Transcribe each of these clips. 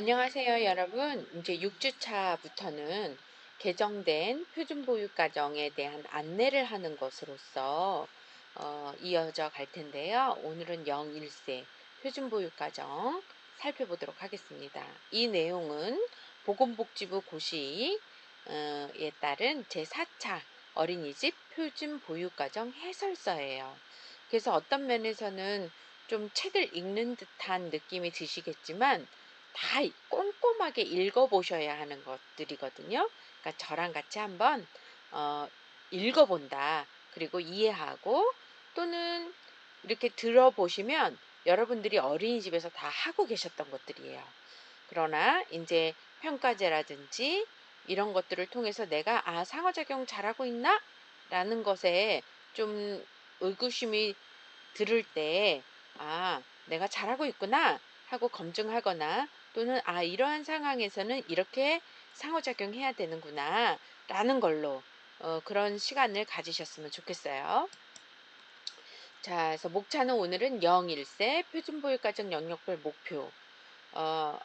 안녕하세요, 여러분. 이제 6주차부터는 개정된 표준보육가정에 대한 안내를 하는 것으로서 이어져 갈 텐데요. 오늘은 0-1세 표준보육가정 살펴보도록 하겠습니다. 이 내용은 보건복지부 고시에 따른 제4차 어린이집 표준보육가정 해설서예요. 그래서 어떤 면에서는 좀 책을 읽는 듯한 느낌이 드시겠지만 다 꼼꼼하게 읽어보셔야 하는 것들이거든요. 그러니까 저랑 같이 한번 어, 읽어본다. 그리고 이해하고 또는 이렇게 들어보시면 여러분들이 어린이집에서 다 하고 계셨던 것들이에요. 그러나 이제 평가제라든지 이런 것들을 통해서 내가 상호작용 잘하고 있나? 라는 것에 좀 의구심이 들을 때 내가 잘하고 있구나 하고 검증하거나 또는 이러한 상황에서는 이렇게 상호작용해야 되는구나 라는 걸로 그런 시간을 가지셨으면 좋겠어요. 자, 그래서 목차는 오늘은 0-1세 표준보육가정 영역별 목표 어,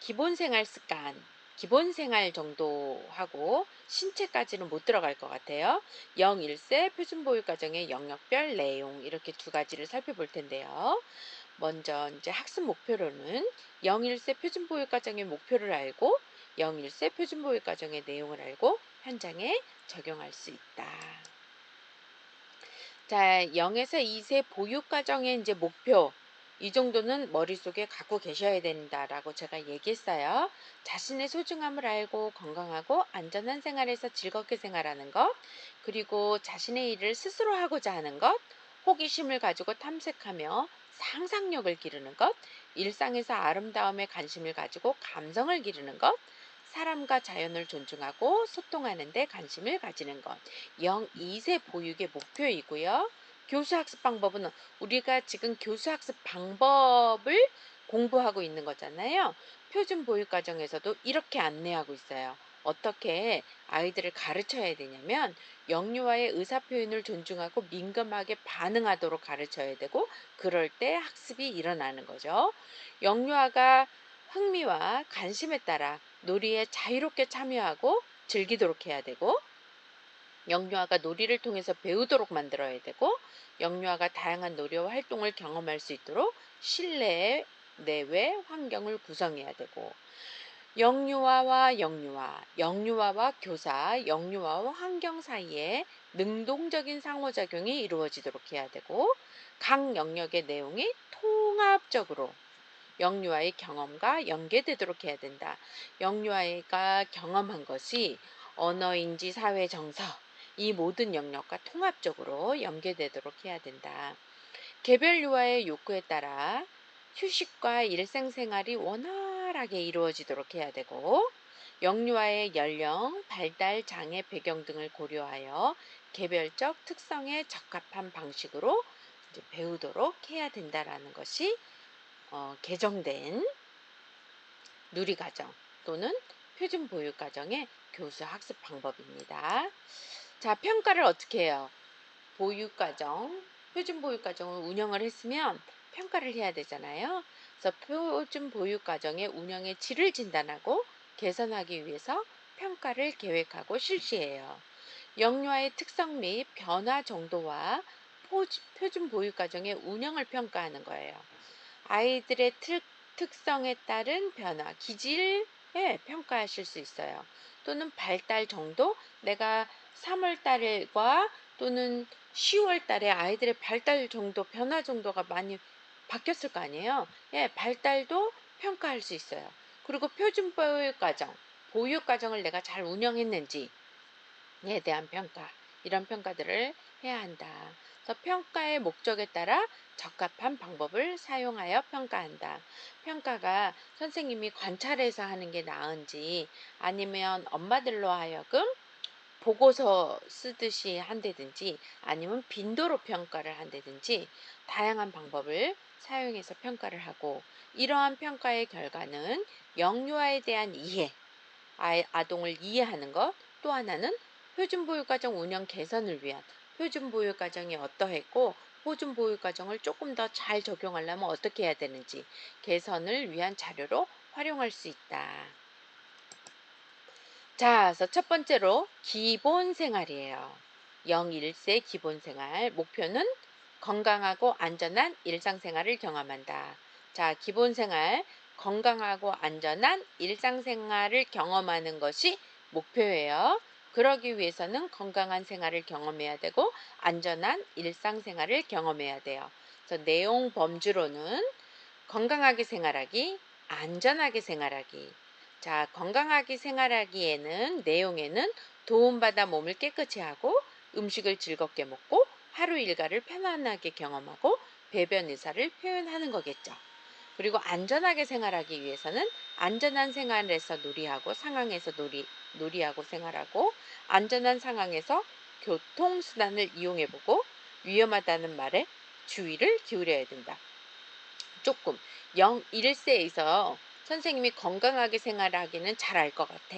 기본생활 습관, 기본생활 정도 하고 신체까지는 못 들어갈 것 같아요. 0-1세 표준보육가정의 영역별 내용 이렇게 두 가지를 살펴볼 텐데요. 먼저 이제 학습 목표로는 0-1세 표준보육가정의 목표를 알고 0-1세 표준보육가정의 내용을 알고 현장에 적용할 수 있다. 자, 0에서 2세 보육가정의 이제 목표, 이 정도는 머릿속에 갖고 계셔야 된다라고 제가 얘기했어요. 자신의 소중함을 알고 건강하고 안전한 생활에서 즐겁게 생활하는 것, 그리고 자신의 일을 스스로 하고자 하는 것, 호기심을 가지고 탐색하며 상상력을 기르는 것, 일상에서 아름다움에 관심을 가지고 감성을 기르는 것, 사람과 자연을 존중하고 소통하는 데 관심을 가지는 것. 0-2세 보육의 목표이고요. 교수학습 방법은 우리가 지금 교수학습 방법을 공부하고 있는 거잖아요. 표준보육과정에서도 이렇게 안내하고 있어요. 어떻게 아이들을 가르쳐야 되냐면 영유아의 의사표현을 존중하고 민감하게 반응하도록 가르쳐야 되고 그럴 때 학습이 일어나는 거죠. 영유아가 흥미와 관심에 따라 놀이에 자유롭게 참여하고 즐기도록 해야 되고 영유아가 놀이를 통해서 배우도록 만들어야 되고 영유아가 다양한 놀이와 활동을 경험할 수 있도록 실내 내외 환경을 구성해야 되고 영유아와 영유아, 영유아와 교사, 영유아와 환경 사이에 능동적인 상호작용이 이루어지도록 해야 되고 각 영역의 내용이 통합적으로 영유아의 경험과 연계되도록 해야 된다. 영유아가 경험한 것이 언어인지 사회 정서 이 모든 영역과 통합적으로 연계되도록 해야 된다. 개별 유아의 욕구에 따라 휴식과 일상생활이 원활하게 이루어지도록 해야 되고 영유아의 연령, 발달 장애 배경 등을 고려하여 개별적 특성에 적합한 방식으로 이제 배우도록 해야 된다라는 것이 개정된 누리과정 또는 표준보육과정의 교수 학습 방법입니다. 자, 평가를 어떻게 해요? 보육과정, 표준보육과정을 운영을 했으면 평가를 해야 되잖아요. 그래서 표준보육과정의 운영의 질을 진단하고 개선하기 위해서 평가를 계획하고 실시해요. 영유아의 특성 및 변화 정도와 표준보육과정의 운영을 평가하는 거예요. 아이들의 특성에 따른 변화, 기질에 평가하실 수 있어요. 또는 발달 정도, 내가 3월 달과 또는 10월 달에 아이들의 발달 정도, 변화 정도가 많이 바뀌었을 거 아니에요. 발달도 평가할 수 있어요. 그리고 표준 보육 과정, 보육 과정을 내가 잘 운영했는지에 대한 평가, 이런 평가들을 해야 한다. 그래서 평가의 목적에 따라 적합한 방법을 사용하여 평가한다. 평가가 선생님이 관찰해서 하는 게 나은지 아니면 엄마들로 하여금 보고서 쓰듯이 한다든지 아니면 빈도로 평가를 한다든지 다양한 방법을 사용해서 평가를 하고 이러한 평가의 결과는 영유아에 대한 이해, 아동을 이해하는 것, 또 하나는 표준보육과정 운영 개선을 위한 표준보육과정이 어떠했고 표준보육과정을 조금 더 잘 적용하려면 어떻게 해야 되는지 개선을 위한 자료로 활용할 수 있다. 자, 그래서 첫 번째로 기본 생활이에요. 0, 1세 기본 생활. 목표는 건강하고 안전한 일상생활을 경험한다. 자, 기본 생활, 건강하고 안전한 일상생활을 경험하는 것이 목표예요. 그러기 위해서는 건강한 생활을 경험해야 되고 안전한 일상생활을 경험해야 돼요. 그래서 내용 범주로는 건강하게 생활하기, 안전하게 생활하기. 자, 건강하게 생활하기에는 내용에는 도움받아 몸을 깨끗이 하고 음식을 즐겁게 먹고 하루 일과를 편안하게 경험하고 배변 의사를 표현하는 거겠죠. 그리고 안전하게 생활하기 위해서는 안전한 생활에서 놀이하고 상황에서 놀이하고 생활하고 안전한 상황에서 교통수단을 이용해보고 위험하다는 말에 주의를 기울여야 된다. 조금 0, 1세에서 선생님이 건강하게 생활하기는 잘 알 것 같아.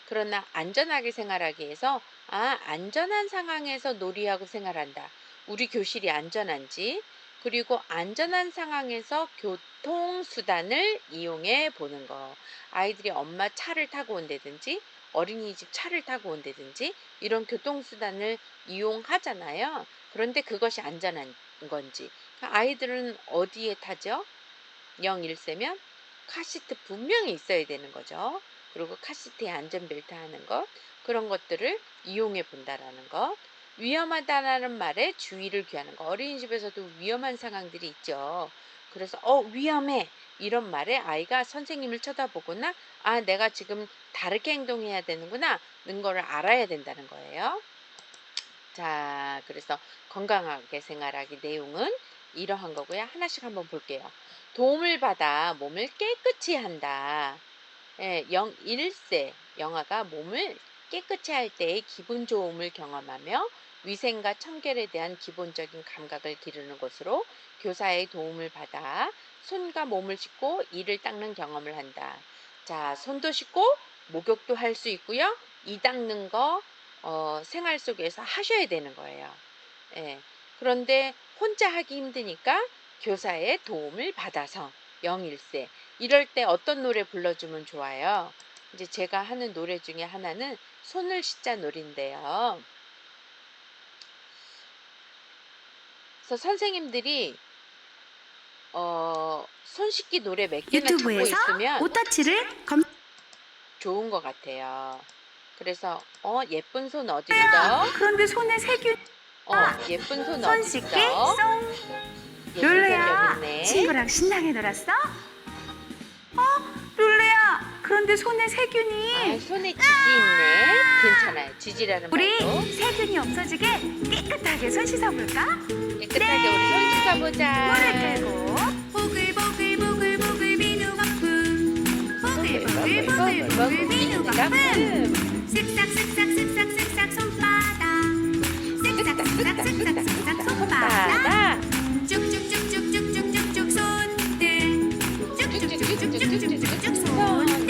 그러나 안전하게 생활하기 위해서 안전한 상황에서 놀이하고 생활한다. 우리 교실이 안전한지 그리고 안전한 상황에서 교통수단을 이용해 보는 거. 아이들이 엄마 차를 타고 온다든지 어린이집 차를 타고 온다든지 이런 교통수단을 이용하잖아요. 그런데 그것이 안전한 건지 아이들은 어디에 타죠? 0, 1세면 카시트 분명히 있어야 되는 거죠. 그리고 카시트에 안전벨트 하는 것, 그런 것들을 이용해 본다라는 것. 위험하다라는 말에 주의를 기하는 거. 어린이집에서도 위험한 상황들이 있죠. 그래서 위험해 이런 말에 아이가 선생님을 쳐다보거나 내가 지금 다르게 행동해야 되는구나 는 거를 알아야 된다는 거예요. 자, 그래서 건강하게 생활하기 내용은 이러한 거고요. 하나씩 한번 볼게요. 도움을 받아 몸을 깨끗이 한다. 0, 1세 영아가 몸을 깨끗이 할 때의 기분 좋음을 경험하며 위생과 청결에 대한 기본적인 감각을 기르는 것으로 교사의 도움을 받아 손과 몸을 씻고 이를 닦는 경험을 한다. 자, 손도 씻고 목욕도 할 수 있고요. 이 닦는 거 생활 속에서 하셔야 되는 거예요. 예. 그런데 혼자 하기 힘드니까 교사의 도움을 받아서 0, 1세 이럴 때 어떤 노래 불러주면 좋아요? 이제 제가 하는 노래 중에 하나는 손을 씻자 노래인데요. 그래서 선생님들이 손 씻기 노래 몇 개나 찾고 유튜브에서 있으면 오터치를 검 좋은 것 같아요. 그래서 예쁜 손 어디 있어? 그런데 손에 세균 예쁜 손 손 어디 씻기 있어? 쏙. 예쁜 손 여기 룰루야, 있네. 친구랑 신나게 놀았어? 룰루야, 그런데 손에 세균이. 손에 지지 있네. 괜찮아요. 지지라는 우리 말도. 세균이 없어지게 깨끗하게 손 씻어볼까? 깨끗하게 우리 손 씻어보자. 물을 끌고 보글보글보글보글 비누 거품 보글보글보글보글 비누 거품 쓱싹쓱싹쓱싹쓱싹 손바닥 쓱싹쓱싹쓱싹쓱싹 손바닥 쭉쭉쭉쭉쭉쭉쭉 손등 쭉쭉쭉쭉쭉쭉쭉 손등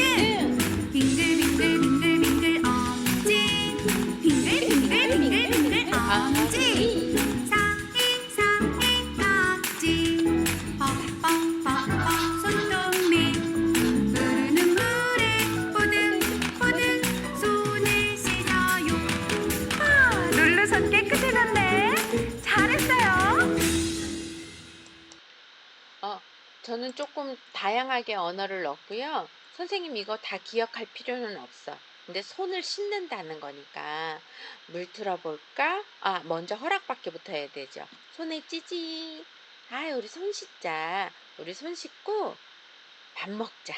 빙글빙글빙글빙글 엄지 빙글빙글빙글빙글 엄지 사행사행 깍지 뻑뻑뻑뻑 손톱밑 흐르는 물에 보들보들 손을 씻어요. 룰루 손 깨끗해졌네. 잘했어요. 저는 조금 다양하게 언어를 넣었고요. 선생님 이거 다 기억할 필요는 없어. 근데 손을 씻는다는 거니까 물 틀어볼까? 먼저 허락받기부터 해야 되죠. 손에 찌지. 우리 손 씻자. 우리 손 씻고 밥 먹자.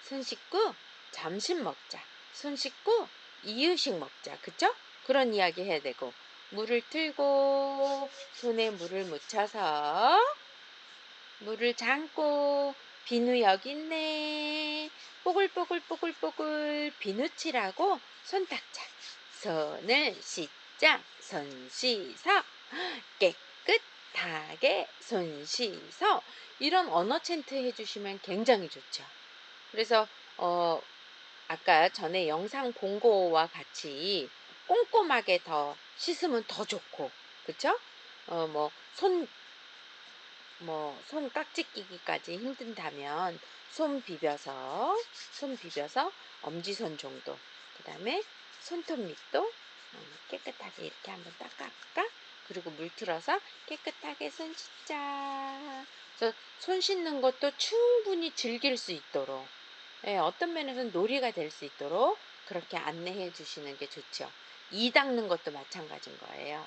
손 씻고 점심 먹자. 손 씻고 이유식 먹자. 그쵸? 그런 이야기 해야 되고 물을 틀고 손에 물을 묻혀서 물을 잠고 비누 여기 있네. 뽀글뽀글뽀글뽀글 비누칠하고 손 닦자. 손을 씻자. 손 씻어. 깨끗하게 손 씻어. 이런 언어 챈트 해주시면 굉장히 좋죠. 그래서 아까 전에 영상 본 거와 같이 꼼꼼하게 더 씻으면 더 좋고, 그쵸? 손 뭐 손 깍지 끼기까지 힘든다면 손 비벼서 엄지손 정도, 그다음에 손톱 밑도 깨끗하게 이렇게 한번 닦아볼까? 그리고 물 틀어서 깨끗하게 손 씻자. 그래서 손 씻는 것도 충분히 즐길 수 있도록, 예, 어떤 면에서는 놀이가 될 수 있도록 그렇게 안내해 주시는 게 좋죠. 이 닦는 것도 마찬가지인 거예요.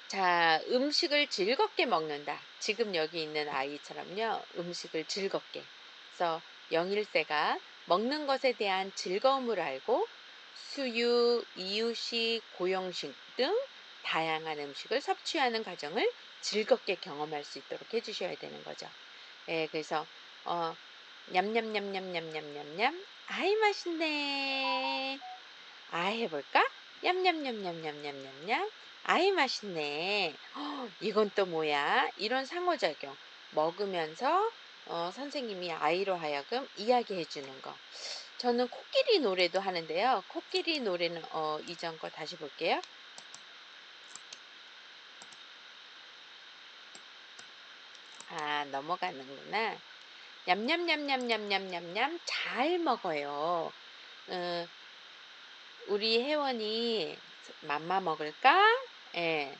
자, 음식을 즐겁게 먹는다. 지금 여기 있는 아이처럼요, 음식을 즐겁게. 그래서 영일세가 먹는 것에 대한 즐거움을 알고 수유, 이유식, 고형식 등 다양한 음식을 섭취하는 과정을 즐겁게 경험할 수 있도록 해주셔야 되는 거죠. 예, 그래서 냠냠냠냠냠냠냠냠, 아이 맛있네. 아, 해볼까? 냠냠냠냠냠냠냠냠. 아이 맛있네. 이건 또 뭐야? 이런 상호작용. 먹으면서 선생님이 아이로 하여금 이야기해 주는 거. 저는 코끼리 노래도 하는데요. 코끼리 노래는 이전 거 다시 볼게요. 아, 넘어가는구나. 냠냠냠냠냠냠냠냠, 잘 먹어요. 어, 우리 혜원이 맘마 먹을까? 예.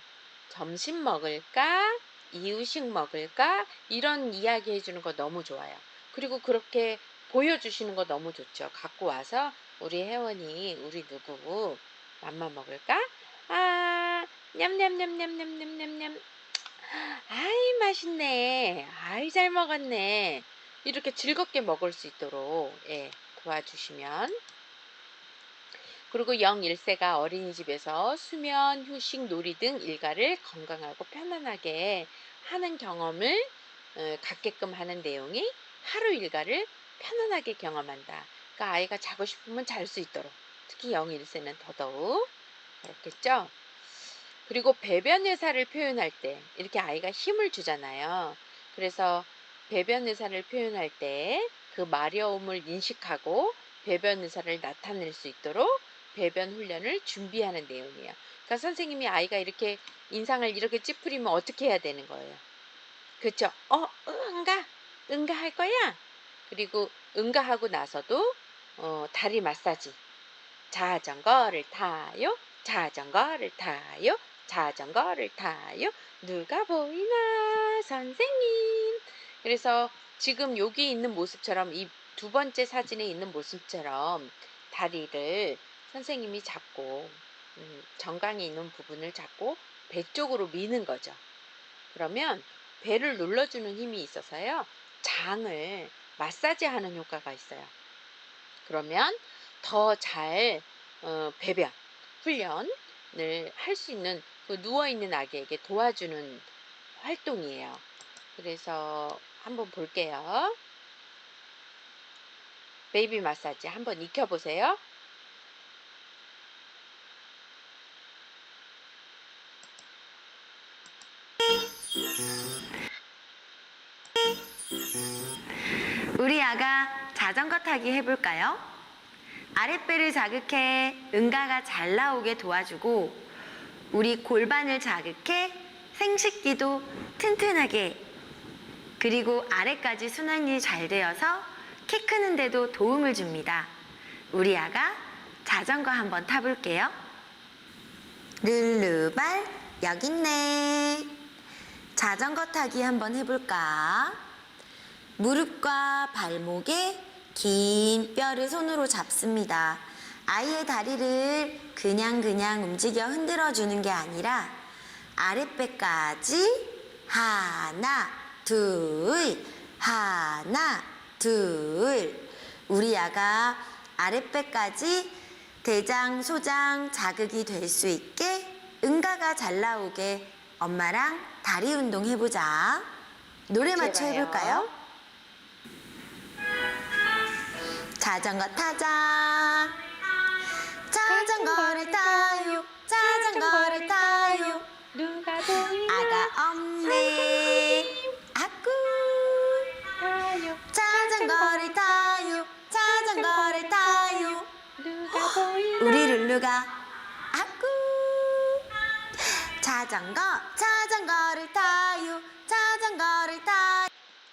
점심 먹을까? 이유식 먹을까? 이런 이야기 해주는 거 너무 좋아요. 그리고 그렇게 보여주시는 거 너무 좋죠. 갖고 와서 우리 혜원이 우리 누구 맘마 먹을까? 아, 냠냠냠냠냠냠냠냠. 아이 맛있네. 아이 잘 먹었네. 이렇게 즐겁게 먹을 수 있도록, 예, 도와주시면. 그리고 0, 1세가 어린이집에서 수면, 휴식, 놀이 등 일과를 건강하고 편안하게 하는 경험을 갖게끔 하는 내용이 하루 일과를 편안하게 경험한다. 그러니까 아이가 자고 싶으면 잘 수 있도록, 특히 0, 1세는 더더욱 그렇겠죠. 그리고 배변 의사를 표현할 때 이렇게 아이가 힘을 주잖아요. 그래서 배변 의사를 표현할 때 그 마려움을 인식하고 배변 의사를 나타낼 수 있도록 배변 훈련을 준비하는 내용이에요. 그러니까 선생님이 아이가 이렇게 인상을 이렇게 찌푸리면 어떻게 해야 되는 거예요? 그렇죠? 응가? 응가 할 거야? 그리고 응가하고 나서도 다리 마사지. 자전거를 타요. 자전거를 타요. 자전거를 타요. 누가 보이나 선생님. 그래서 지금 여기 있는 모습처럼, 이 두 번째 사진에 있는 모습처럼 다리를 선생님이 잡고 정강이 있는 부분을 잡고 배 쪽으로 미는 거죠. 그러면 배를 눌러주는 힘이 있어서요, 장을 마사지하는 효과가 있어요. 그러면 더 잘 배변 훈련을 할 수 있는, 그 누워있는 아기에게 도와주는 활동이에요. 그래서 한번 볼게요. 베이비 마사지 한번 익혀보세요. 우리 아가 자전거 타기 해볼까요? 아랫배를 자극해 응가가 잘 나오게 도와주고, 우리 골반을 자극해 생식기도 튼튼하게, 그리고 아래까지 순환이 잘 되어서 키 크는데도 도움을 줍니다. 우리 아가 자전거 한번 타볼게요. 룰루발 여기 있네. 자전거 타기 한번 해볼까? 무릎과 발목에 긴 뼈를 손으로 잡습니다. 아이의 다리를 그냥 움직여 흔들어 주는 게 아니라 아랫배까지 하나, 둘, 하나, 둘. 우리 아가 아랫배까지 대장, 소장 자극이 될 수 있게, 응가가 잘 나오게 엄마랑 다리 운동 해보자. 노래 맞춰 해볼까요? 자전거 타자. 자전거를 타요. 자전거를 타요. 누가 보이나 아가 없네. 아꾸. 타요. 자전거를 타요. 자전거를 타요. 누가 보이나 우리 룰루가 아꾸. 자전거를 타요.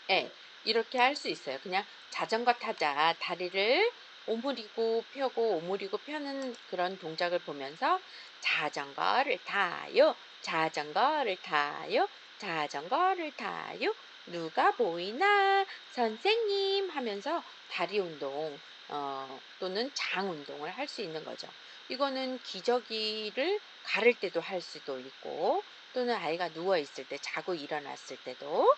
예. 이렇게 할 수 있어요. 그냥 자전거 타자 다리를 오므리고 펴고 오므리고 펴는 그런 동작을 보면서 자전거를 타요. 자전거를 타요. 자전거를 타요. 누가 보이나 선생님 하면서 다리 운동 또는 장 운동을 할 수 있는 거죠. 이거는 기저귀를 가를 때도 할 수도 있고 또는 아이가 누워 있을 때 자고 일어났을 때도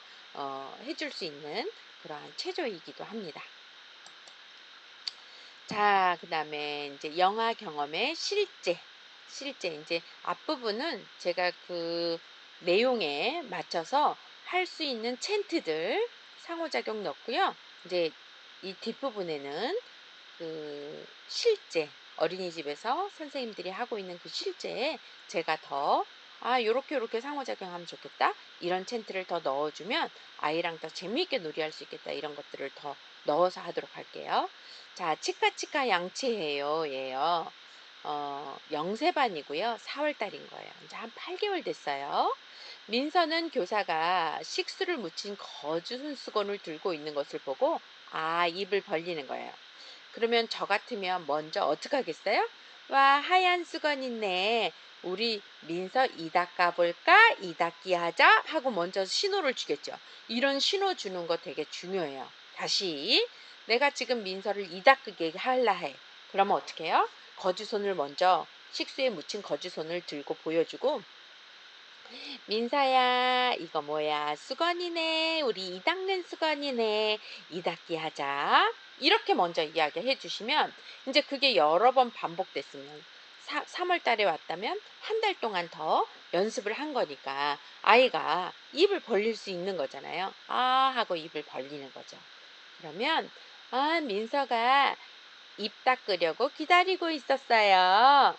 해줄 수 있는 그러한 체조이기도 합니다. 자, 그 다음에 이제 영화 경험의 실제 이제 앞부분은 제가 그 내용에 맞춰서 할 수 있는 챈트들 상호작용 넣고요. 이제 이 뒷부분에는 그 실제 어린이집에서 선생님들이 하고 있는 그 실제에 제가 더 요렇게 요렇게 상호작용하면 좋겠다. 이런 챈트를 더 넣어주면 아이랑 더 재미있게 놀이할 수 있겠다. 이런 것들을 더 넣어서 하도록 할게요. 자, 치카치카 양치해요. 예요. 영세반이고요. 4월 달인 거예요. 이제 한 8개월 됐어요. 민서는 교사가 식수를 묻힌 거즈 손수건을 들고 있는 것을 보고 입을 벌리는 거예요. 그러면 저 같으면 먼저 어떻게 하겠어요? 와, 하얀 수건 있네. 우리 민서 이 닦아볼까? 이 닦기 하자 하고 먼저 신호를 주겠죠. 이런 신호 주는 거 되게 중요해요. 다시 내가 지금 민서를 이 닦게 할라 해. 그러면 어떻게 해요? 거즈손을 먼저 식수에 묻힌 거즈손을 들고 보여주고 민서야, 이거 뭐야? 수건이네. 우리 이 닦는 수건이네. 이 닦기 하자. 이렇게 먼저 이야기해 주시면 이제 그게 여러 번 반복됐으면 3월 달에 왔다면 한 달 동안 더 연습을 한 거니까 아이가 입을 벌릴 수 있는 거잖아요. 하고 입을 벌리는 거죠. 그러면 민서가 입 닦으려고 기다리고 있었어요.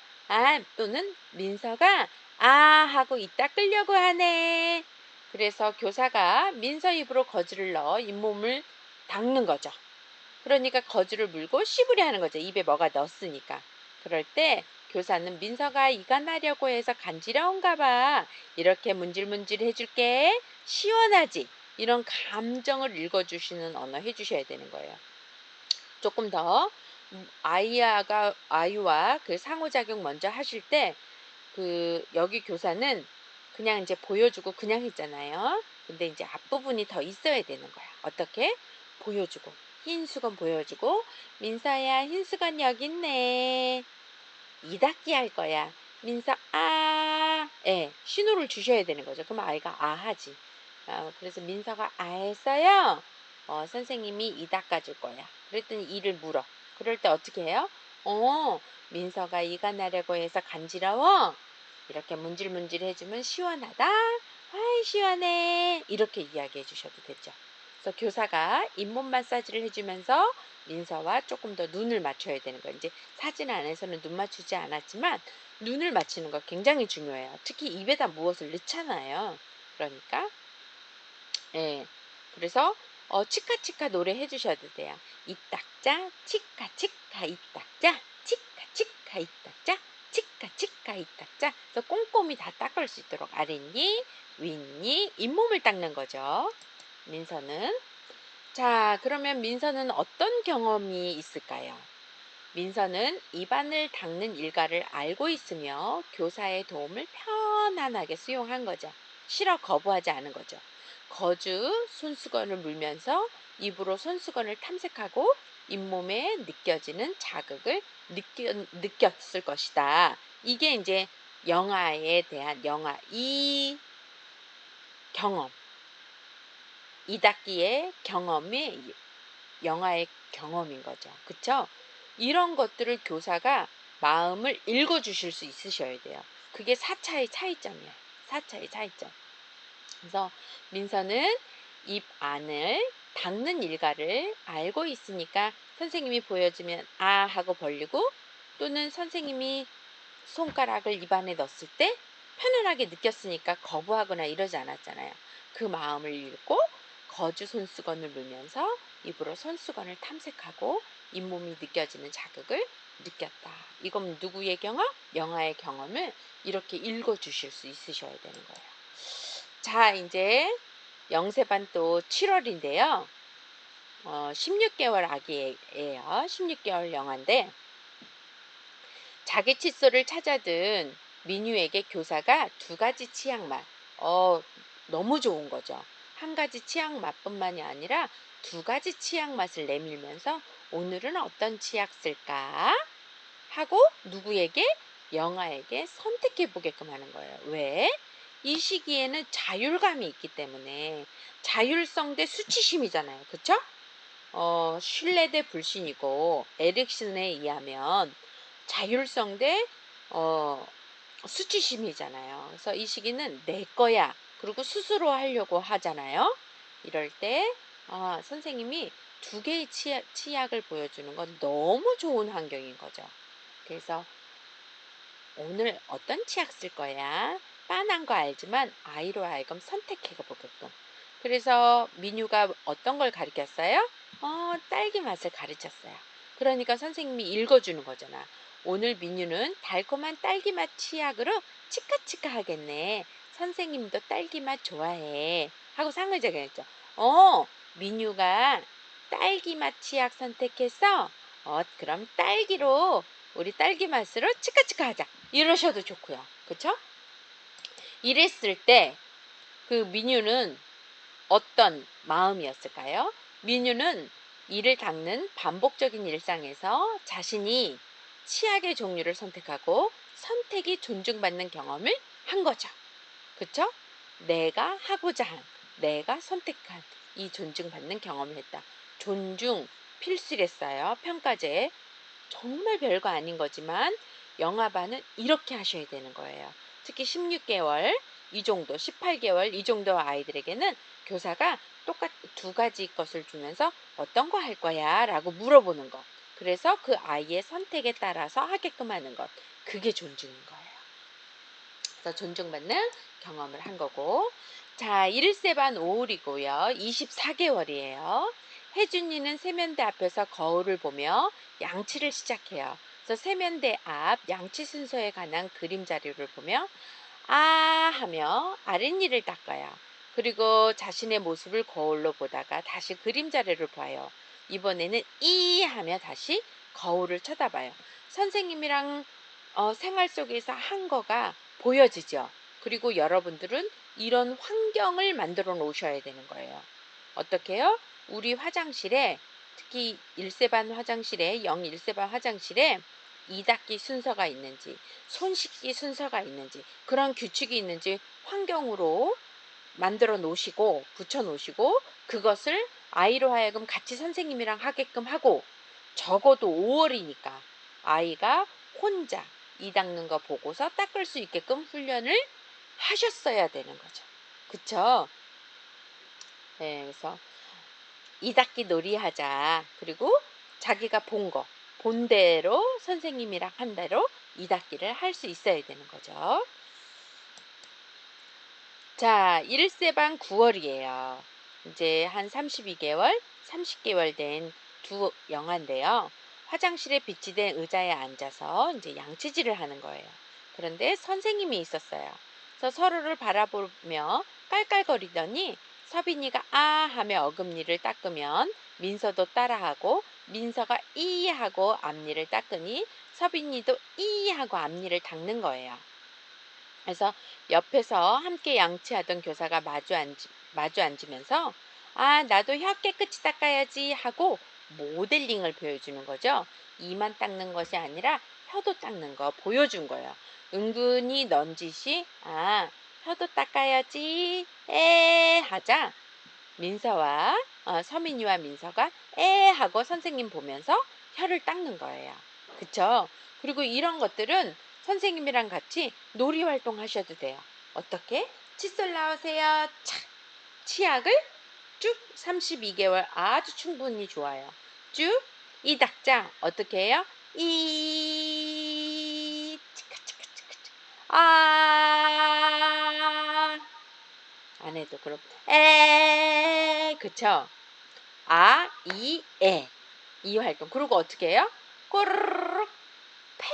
또는 민서가 하고 입 닦으려고 하네. 그래서 교사가 민서 입으로 거즈를 넣어 잇몸을 닦는 거죠. 그러니까 거즈를 물고 씹으려 하는 거죠. 입에 뭐가 넣었으니까. 그럴 때 교사는 민서가 이가 나려고 해서 간지러운가 봐. 이렇게 문질문질 해줄게. 시원하지? 이런 감정을 읽어주시는 언어 해주셔야 되는 거예요. 조금 더 아이와 그 상호작용 먼저 하실 때 그 여기 교사는 그냥 이제 보여주고 그냥 했잖아요. 근데 이제 앞부분이 더 있어야 되는 거야. 어떻게? 보여주고 흰 수건 보여주고 민서야 흰 수건 여기 있네. 이 닦기 할 거야. 민서 예, 신호를 주셔야 되는 거죠. 그럼 아이가 하지. 그래서 민서가 했어요. 선생님이 이 닦아줄 거야. 그랬더니 이를 물어. 그럴 때 어떻게 해요? 민서가 이가 나려고 해서 간지러워. 이렇게 문질문질 해주면 시원하다. 아이 시원해. 이렇게 이야기해 주셔도 되죠. 그래서 교사가 잇몸 마사지를 해주면서 민서와 조금 더 눈을 맞춰야 되는 거예요. 이제 사진 안에서는 눈 맞추지 않았지만 눈을 맞추는 거 굉장히 중요해요. 특히 입에다 무엇을 넣잖아요. 그러니까 예. 그래서 치카치카 노래 해주셔도 돼요. 이 닦자 치카치카 이 닦자 치카치카 이 닦자 치카치카 이 닦자. 그래서 꼼꼼히 다 닦을 수 있도록 아랫니 윗니 잇몸을 닦는 거죠. 민서는. 자, 그러면 민서는 어떤 경험이 있을까요? 민서는 입안을 닦는 일과를 알고 있으며 교사의 도움을 편안하게 수용한 거죠. 싫어 거부하지 않은 거죠. 거즈 손수건을 물면서 입으로 손수건을 탐색하고 잇몸에 느껴지는 자극을 느꼈을 것이다. 이게 이제 영아에 대한 이 경험, 이 닦기의 경험이 영아의 경험인 거죠. 그쵸? 이런 것들을 교사가 마음을 읽어주실 수 있으셔야 돼요. 그게 4차의 차이점이에요. 4차의 차이점. 그래서 민서는 입 안을 닦는 일과를 알고 있으니까 선생님이 보여주면 하고 벌리고 또는 선생님이 손가락을 입 안에 넣었을 때 편안하게 느꼈으니까 거부하거나 이러지 않았잖아요. 그 마음을 읽고 거즈 손수건을 물면서 입으로 손수건을 탐색하고 잇몸이 느껴지는 자극을 느꼈다. 이건 누구의 경험? 영아의 경험을 이렇게 읽어주실 수 있으셔야 되는 거예요. 자, 이제 영세반 또 7월인데요. 16개월 아기예요. 16개월 영아인데 자기 칫솔을 찾아든 민유에게 교사가 두 가지 치약 맛. 너무 좋은 거죠. 한 가지 치약 맛뿐만이 아니라 두 가지 치약 맛을 내밀면서 오늘은 어떤 치약 쓸까? 하고 누구에게? 영아에게 선택해 보게끔 하는 거예요. 왜? 이 시기에는 자율감이 있기 때문에 자율성 대 수치심이잖아요. 그쵸? 신뢰 대 불신이고 에릭슨에 의하면 자율성 대 어, 수치심이잖아요. 그래서 이 시기는 내 거야. 그리고 스스로 하려고 하잖아요. 이럴 때 선생님이 두 개의 치약을 보여주는 건 너무 좋은 환경인 거죠. 그래서 오늘 어떤 치약 쓸 거야? 빤한 거 알지만 아이로 하여금 선택해 보게끔. 그래서 민유가 어떤 걸 가르쳤어요? 딸기 맛을 가르쳤어요. 그러니까 선생님이 읽어주는 거잖아. 오늘 민유는 달콤한 딸기 맛 치약으로 치카치카 하겠네. 선생님도 딸기 맛 좋아해. 하고 상의자가 했죠. 민유가 딸기 맛 치약 선택했어? 그럼 딸기로 우리 딸기 맛으로 치카치카 하자. 이러셔도 좋고요. 그쵸? 이랬을 때 그 민유는 어떤 마음이었을까요? 민유는 이를 닦는 반복적인 일상에서 자신이 치약의 종류를 선택하고 선택이 존중받는 경험을 한 거죠. 그쵸? 내가 하고자 한, 내가 선택한 이 존중받는 경험을 했다. 존중 필수랬어요. 평가제. 정말 별거 아닌 거지만 영아반은 이렇게 하셔야 되는 거예요. 특히 16개월 이 정도, 18개월 이 정도 아이들에게는 교사가 똑같 두 가지 것을 주면서 어떤 거 할 거야? 라고 물어보는 것. 그래서 그 아이의 선택에 따라서 하게끔 하는 것. 그게 존중인 거예요. 그래서 존중받는 경험을 한 거고. 자, 1세반 5월이고요. 24개월이에요. 혜준이는 세면대 앞에서 거울을 보며 양치를 시작해요. 그래서 세면대 앞 양치 순서에 관한 그림 자료를 보며 하며 아랫니를 닦아요. 그리고 자신의 모습을 거울로 보다가 다시 그림 자료를 봐요. 이번에는 하며 다시 거울을 쳐다봐요. 선생님이랑 생활 속에서 한 거가 보여지죠. 그리고 여러분들은 이런 환경을 만들어 놓으셔야 되는 거예요. 어떻게요? 우리 화장실에 특히 1세반 화장실에 1세반 화장실에 이 닦기 순서가 있는지 손 씻기 순서가 있는지 그런 규칙이 있는지 환경으로 만들어 놓으시고 붙여 놓으시고 그것을 아이로 하여금 같이 선생님이랑 하게끔 하고 적어도 5월이니까 아이가 혼자 이 닦는 거 보고서 닦을 수 있게끔 훈련을 하셨어야 되는 거죠. 그쵸? 네, 그래서 이 닦기 놀이하자. 그리고 자기가 본 대로 선생님이랑 한 대로 이 닦기를 할 수 있어야 되는 거죠. 자, 1세반 9월이에요. 이제 한 32개월, 30개월 된 두 영아인데요. 화장실에 비치된 의자에 앉아서 이제 양치질을 하는 거예요. 그런데 선생님이 있었어요. 그래서 서로를 바라보며 깔깔거리더니 서빈이가 하며 어금니를 닦으면 민서도 따라하고 민서가 하고 앞니를 닦으니 서빈이도 하고 앞니를 닦는 거예요. 그래서 옆에서 함께 양치하던 교사가 마주 앉으면서 나도 혀 깨끗이 닦아야지 하고 모델링을 보여주는 거죠. 이만 닦는 것이 아니라 혀도 닦는 거 보여준 거예요. 은근히 넌지시 혀도 닦아야지 하자 민서와 서민이와 민서가 하고 선생님 보면서 혀를 닦는 거예요. 그쵸? 그리고 이런 것들은 선생님이랑 같이 놀이 활동 하셔도 돼요. 어떻게? 칫솔 나오세요. 착! 치약을 쭉 32개월 아주 충분히 좋아요. 쭉 이 닭장 어떻게 해요? 치카치카치카치 안 해도 그럼 그쵸? 이 활동. 그리고 어떻게 해요? 꼬르륵 패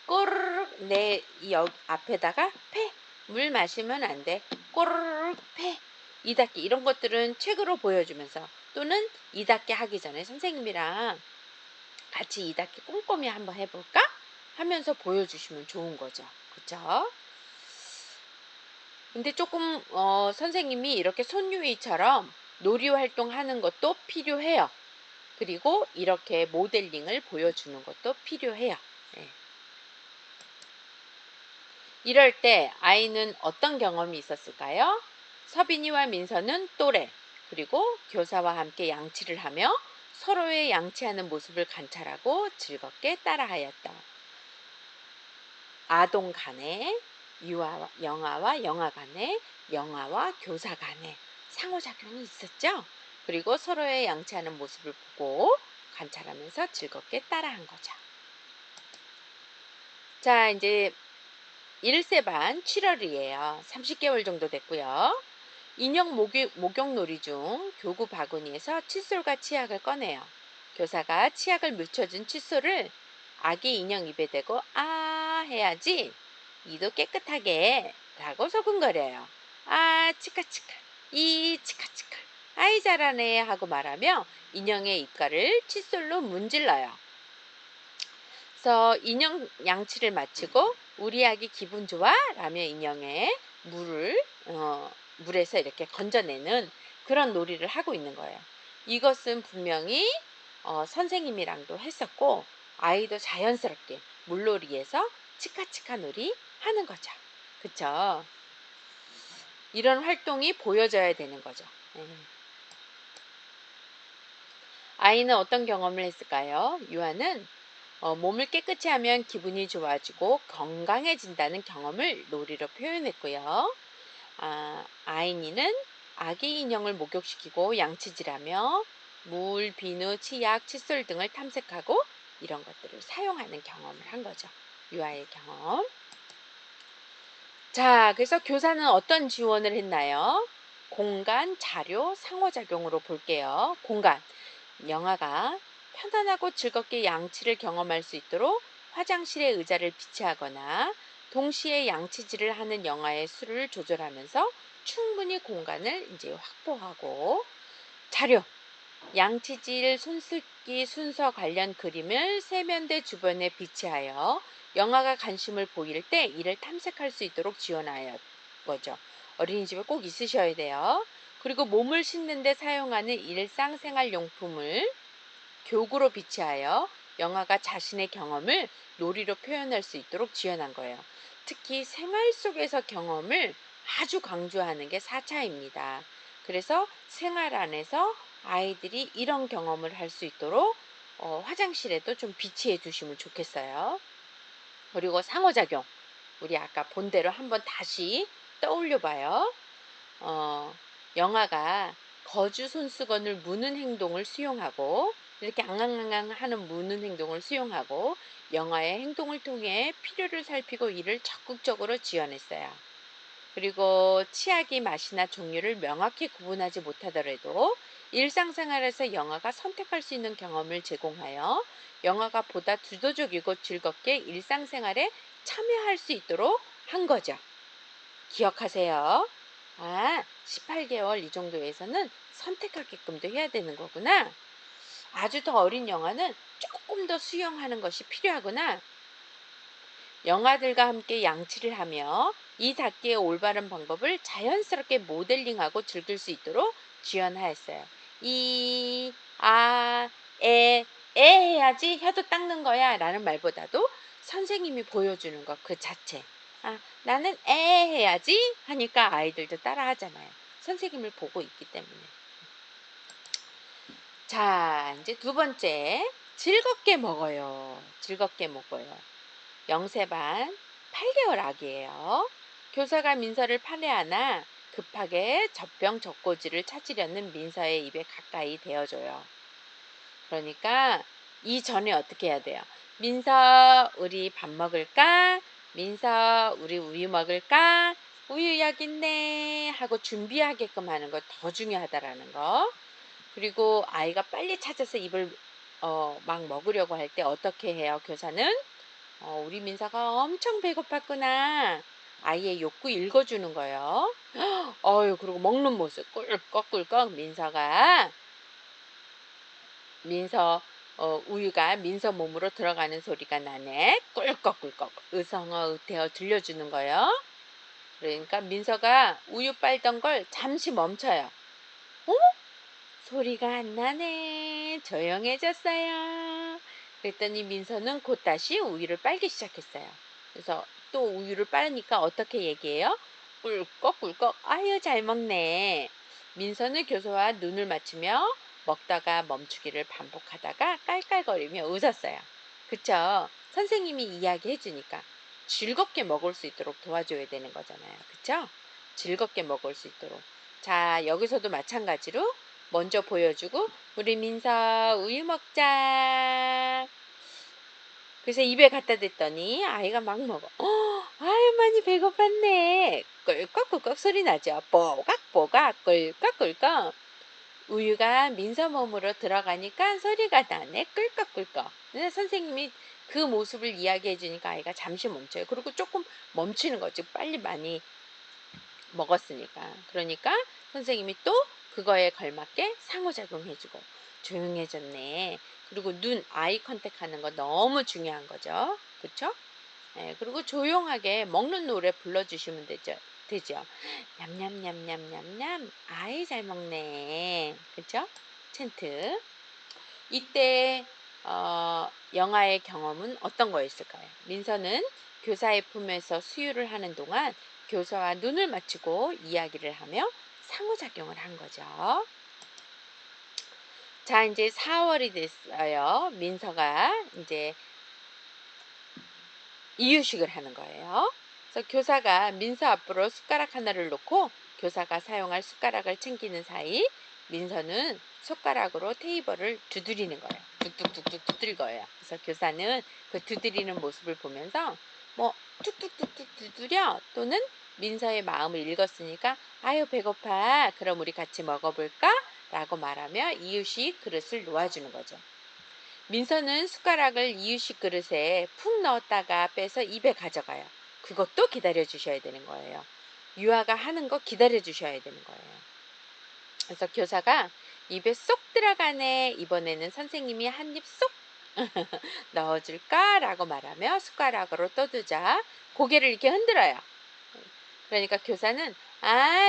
꼬르륵 내 앞에다가 패 물 마시면 안 돼. 꼬르륵 패 2닫기 이런 것들은 책으로 보여주면서 또는 2닫기 하기 전에 선생님이랑 같이 2닫기 꼼꼼히 한번 해볼까? 하면서 보여주시면 좋은 거죠. 그쵸? 근데 조금 선생님이 이렇게 손유이처럼 놀이 활동하는 것도 필요해요. 그리고 이렇게 모델링을 보여주는 것도 필요해요. 예. 이럴 때 아이는 어떤 경험이 있었을까요? 서빈이와 민서는 또래, 그리고 교사와 함께 양치를 하며 서로의 양치하는 모습을 관찰하고 즐겁게 따라하였다. 아동 간에, 영아와 영아 간에, 영아와 교사 간에 상호작용이 있었죠. 그리고 서로의 양치하는 모습을 보고 관찰하면서 즐겁게 따라한 거죠. 자, 이제 1세 반 7월이에요. 30개월 정도 됐고요. 인형 목욕놀이 중 교구 바구니에서 칫솔과 치약을 꺼내요. 교사가 치약을 묻혀준 칫솔을 아기 인형 입에 대고 아 해야지 이도 깨끗하게 라고 소근거려요. 아 치카치카 이 치카치카 아이 잘하네 하고 말하며 인형의 입가를 칫솔로 문질러요. 그래서 인형 양치를 마치고 우리 아기 기분 좋아? 라며 인형에 물에서 이렇게 건져내는 그런 놀이를 하고 있는 거예요. 이것은 분명히 선생님이랑도 했었고 아이도 자연스럽게 물놀이에서 치카치카 놀이 하는 거죠. 그쵸? 이런 활동이 보여져야 되는 거죠. 아이는 어떤 경험을 했을까요? 유아는 몸을 깨끗이 하면 기분이 좋아지고 건강해진다는 경험을 놀이로 표현했고요. 아이니는 아기 인형을 목욕시키고 양치질하며 물, 비누, 치약, 칫솔 등을 탐색하고 이런 것들을 사용하는 경험을 한 거죠. 유아의 경험. 자, 그래서 교사는 어떤 지원을 했나요? 공간, 자료, 상호작용으로 볼게요. 공간. 영아가 편안하고 즐겁게 양치를 경험할 수 있도록 화장실에 의자를 비치하거나 동시에 양치질을 하는 영아의 수를 조절하면서 충분히 공간을 이제 확보하고 자료, 양치질 손쓸기 순서 관련 그림을 세면대 주변에 비치하여 영아가 관심을 보일 때 이를 탐색할 수 있도록 지원하여 거죠. 어린이집에 꼭 있으셔야 돼요. 그리고 몸을 씻는 데 사용하는 일상생활용품을 교구로 비치하여 영아가 자신의 경험을 놀이로 표현할 수 있도록 지원한 거예요. 특히 생활 속에서 경험을 아주 강조하는 게 4차입니다. 그래서 생활 안에서 아이들이 이런 경험을 할 수 있도록 화장실에도 좀 비치해 주시면 좋겠어요. 그리고 상호작용. 우리 아까 본 대로 한번 다시 떠올려 봐요. 어, 영아가 거주 손수건을 무는 행동을 수용하고 이렇게 앙앙앙앙 하는 무는 행동을 수용하고 영아의 행동을 통해 필요를 살피고 이를 적극적으로 지원했어요. 그리고 치약이 맛이나 종류를 명확히 구분하지 못하더라도 일상생활에서 영아가 선택할 수 있는 경험을 제공하여 영아가 보다 주도적이고 즐겁게 일상생활에 참여할 수 있도록 한 거죠. 기억하세요. 18개월 이 정도에서는 선택하게끔도 해야 되는 거구나. 아주 더 어린 영아는 조금 더 수용하는 것이 필요하구나. 영아들과 함께 양치를 하며 이 닫기의 올바른 방법을 자연스럽게 모델링하고 즐길 수 있도록 지원하였어요. 이, 아, 에 해야지 혀도 닦는 거야 라는 말보다도 선생님이 보여주는 것 그 자체. 나는 에 해야지 하니까 아이들도 따라 하잖아요. 선생님을 보고 있기 때문에. 자, 이제 두 번째. 즐겁게 먹어요. 즐겁게 먹어요. 0세 반 8개월 아기예요. 교사가 민서를 팔에 안아 급하게 젖병 젖꽂이를 찾으려는 민서의 입에 가까이 대어줘요. 그러니까 이전에 어떻게 해야 돼요? 민서, 우리 밥 먹을까? 민서, 우리 우유 먹을까? 우유 여기 있네 하고 준비하게끔 하는 거 더 중요하다라는 거. 그리고 아이가 빨리 찾아서 입을 막 먹으려고 할 때 어떻게 해요? 교사는 우리 민서가 엄청 배고팠구나. 아이의 욕구 읽어주는 거예요. 그리고 먹는 모습 꿀꺽꿀꺽 민서 우유가 민서 몸으로 들어가는 소리가 나네. 꿀꺽꿀꺽 의성어 의태어 들려주는 거예요. 그러니까 민서가 우유 빨던 걸 잠시 멈춰요. 어? 소리가 안 나네. 조용해졌어요. 그랬더니 민서는 곧다시 우유를 빨기 시작했어요. 그래서 또 우유를 빨으니까 어떻게 얘기해요? 꿀꺽꿀꺽 아유 잘 먹네. 민서는 교사와 눈을 맞추며 먹다가 멈추기를 반복하다가 깔깔거리며 웃었어요. 그쵸? 선생님이 이야기해 주니까 즐겁게 먹을 수 있도록 도와줘야 되는 거잖아요. 그쵸? 즐겁게 먹을 수 있도록. 자, 여기서도 마찬가지로 먼저 보여주고 우리 민서 우유 먹자. 그래서 입에 갖다 댔더니 아이가 막 먹어. 아유 많이 배고팠네. 꿀꺽꿀꺽 소리 나죠. 뽀각뽀각 꿀꺽꿀꺽. 우유가 민서 몸으로 들어가니까 소리가 나네. 꿀꺽꿀꺽. 근데 선생님이 그 모습을 이야기해 주니까 아이가 잠시 멈춰요. 그리고 조금 멈추는 거죠. 빨리 많이 먹었으니까. 그러니까 선생님이 또 그거에 걸맞게 상호작용해주고 조용해졌네. 그리고 눈 아이 컨택 하는 거 너무 중요한 거죠. 그쵸? 예, 그리고 조용하게 먹는 노래 불러주시면 되죠. 냠냠냠냠냠냠 아이 잘 먹네. 그쵸? 챈트. 이때 영아의 경험은 어떤 거였을까요? 민서는 교사의 품에서 수유를 하는 동안 교사와 눈을 맞추고 이야기를 하며 상호작용을 한 거죠. 자, 이제 4월이 됐어요. 민서가 이제 이유식을 하는 거예요. 그래서 교사가 민서 앞으로 숟가락 하나를 놓고 교사가 사용할 숟가락을 챙기는 사이 민서는 숟가락으로 테이블을 두드리는 거예요. 뚝뚝뚝뚝 두드릴 거예요. 그래서 교사는 그 두드리는 모습을 보면서 뭐 툭툭툭툭 두드려 또는 민서의 마음을 읽었으니까 아유 배고파 그럼 우리 같이 먹어볼까? 라고 말하며 이유식 그릇을 놓아주는 거죠. 민서는 숟가락을 이유식 그릇에 푹 넣었다가 빼서 입에 가져가요. 그것도 기다려 주셔야 되는 거예요. 유아가 하는 거 기다려 주셔야 되는 거예요. 그래서 교사가 입에 쏙 들어가네. 이번에는 선생님이 한 입 쏙 넣어줄까? 라고 말하며 숟가락으로 떠두자 고개를 이렇게 흔들어요. 그러니까 교사는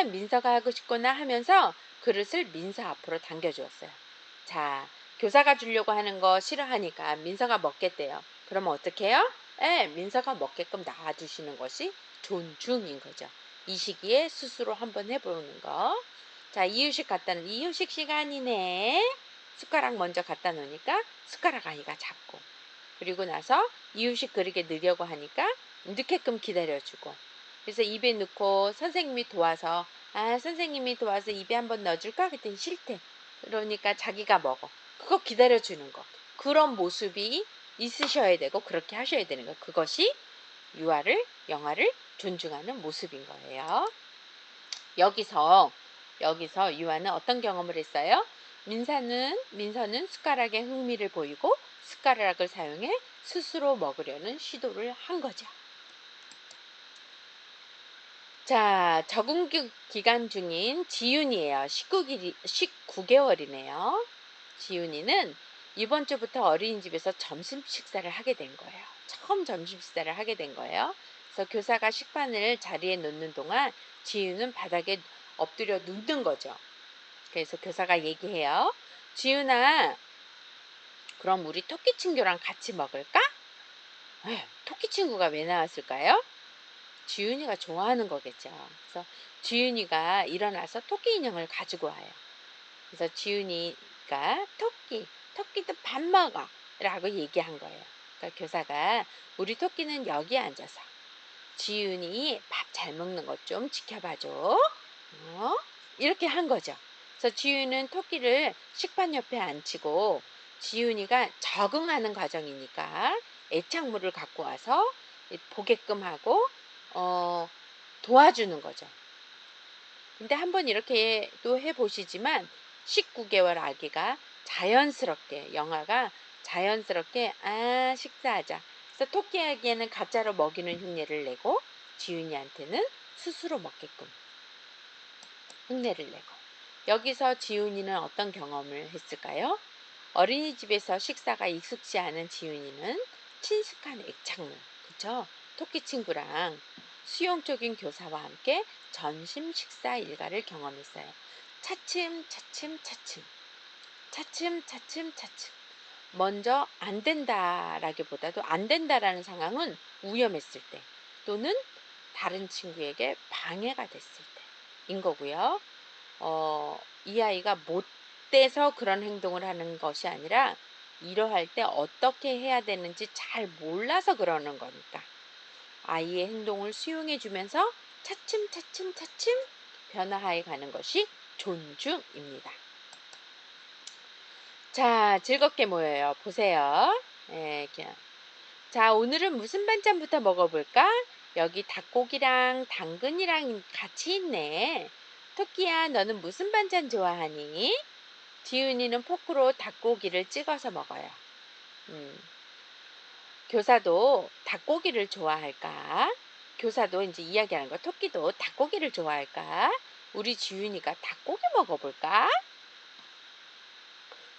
민서가 하고 싶구나 하면서 그릇을 민서 앞으로 당겨주었어요. 자, 교사가 주려고 하는 거 싫어하니까 민서가 먹겠대요. 그러면 어떻게 해요? 민서가 먹게끔 놔두시는 것이 존중인 거죠. 이 시기에 스스로 한번 해보는 거. 자, 이유식 시간이네. 숟가락 먼저 갖다 놓으니까 숟가락 아이가 잡고 그리고 나서 이유식 그릇에 넣으려고 하니까 넣게끔 기다려주고 그래서 입에 넣고 선생님이 도와서 입에 한번 넣어줄까? 그랬더니 싫대. 그러니까 자기가 먹어. 그거 기다려주는 거. 그런 모습이 있으셔야 되고 그렇게 하셔야 되는 거. 그것이 영아를 존중하는 모습인 거예요. 여기서 유아는 어떤 경험을 했어요? 민서는 숟가락에 흥미를 보이고 숟가락을 사용해 스스로 먹으려는 시도를 한 거죠. 자, 적응 기간 중인 지윤이에요. 19개월이네요. 지윤이는 이번 주부터 어린이집에서 점심 식사를 하게 된 거예요. 처음 점심 식사를 하게 된 거예요. 그래서 교사가 식판을 자리에 놓는 동안 지윤은 바닥에 엎드려 눕는 거죠. 그래서 교사가 얘기해요. 지윤아, 그럼 우리 토끼 친구랑 같이 먹을까? 토끼 친구가 왜 나왔을까요? 지윤이가 좋아하는 거겠죠. 그래서 지윤이가 일어나서 토끼 인형을 가지고 와요. 그래서 지윤이가 토끼도 밥 먹어 라고 얘기한 거예요. 그러니까 교사가 우리 토끼는 여기 앉아서 지윤이 밥 잘 먹는 것 좀 지켜봐줘. 이렇게 한 거죠. 그래서 지윤은 토끼를 식판 옆에 앉히고 지윤이가 적응하는 과정이니까 애착물을 갖고 와서 보게끔 하고 도와주는 거죠. 근데 한번 이렇게 또 해보시지만 19개월 아기가 영아가 자연스럽게 식사하자. 그래서 토끼에게는 가짜로 먹이는 흉내를 내고 지윤이한테는 스스로 먹게끔 흉내를 내고. 여기서 지훈이는 어떤 경험을 했을까요? 어린이집에서 식사가 익숙지 않은 지훈이는 친숙한 애착물, 그쵸? 토끼 친구랑 수용적인 교사와 함께 점심 식사 일과를 경험했어요. 차츰, 차츰, 차츰, 차츰, 차츰, 차츰. 먼저 안 된다라기보다도 안 된다라는 상황은 위험했을 때 또는 다른 친구에게 방해가 됐을 때인 거고요. 이 아이가 못돼서 그런 행동을 하는 것이 아니라 이러할 때 어떻게 해야 되는지 잘 몰라서 그러는 거니까 아이의 행동을 수용해 주면서 차츰차츰 차츰 변화해 가는 것이 존중입니다. 자, 즐겁게 모여요. 보세요. 예, 자, 오늘은 무슨 반찬부터 먹어볼까? 여기 닭고기랑 당근이랑 같이 있네. 토끼야, 너는 무슨 반찬 좋아하니? 지훈이는 포크로 닭고기를 찍어서 먹어요. 음, 교사도 닭고기를 좋아할까? 교사도 이제 이야기하는 거, 토끼도 닭고기를 좋아할까? 우리 지훈이가 닭고기 먹어볼까?